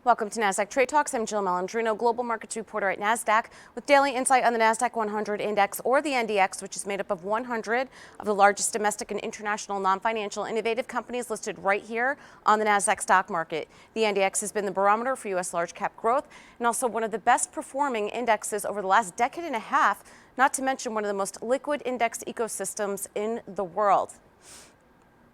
Welcome to Nasdaq Trade Talks. I'm Jill Malandrino, global markets reporter at Nasdaq, with daily insight on the Nasdaq 100 index, or the NDX, which is made up of 100 of the largest domestic and international non-financial innovative companies listed right here on the Nasdaq stock market. The NDX has been the barometer for U.S. large cap growth and also one of the best performing indexes over the last decade and a half, not to mention one of the most liquid index ecosystems in the world.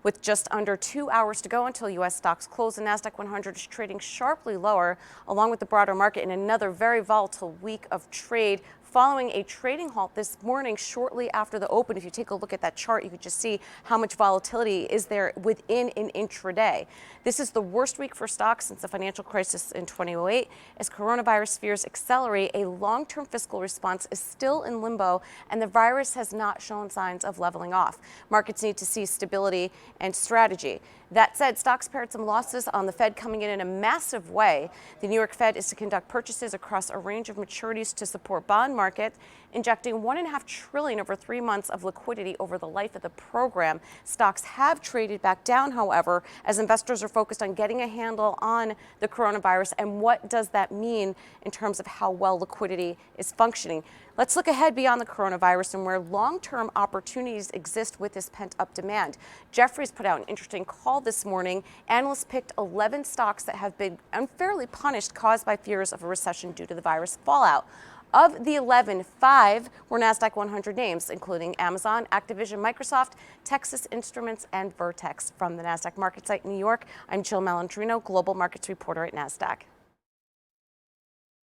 With just under 2 hours to go until U.S. stocks close, the Nasdaq 100 is trading sharply lower, along with the broader market, in another very volatile week of trade, following a trading halt this morning shortly after the open. If you take a look at that chart, you could just see how much volatility is there within an intraday. This is the worst week for stocks since the financial crisis in 2008. As coronavirus fears accelerate, a long-term fiscal response is still in limbo, and the virus has not shown signs of leveling off. Markets need to see stability and strategy. That said, stocks pared some losses on the Fed coming in a massive way. The New York Fed is to conduct purchases across a range of maturities to support bond market, injecting $1.5 trillion over 3 months of liquidity over the life of the program. Stocks have traded back down, however, as investors are focused on getting a handle on the coronavirus and what does that mean in terms of how well liquidity is functioning. Let's look ahead beyond the coronavirus and where long-term opportunities exist with this pent-up demand. Jefferies put out an interesting call this morning. Analysts picked 11 stocks that have been unfairly punished, caused by fears of a recession due to the virus fallout. Of the 11, 5 were Nasdaq 100 names, including Amazon, Activision, Microsoft, Texas Instruments, and Vertex. From the Nasdaq market site in New York, I'm Jill Malandrino, global markets reporter at Nasdaq.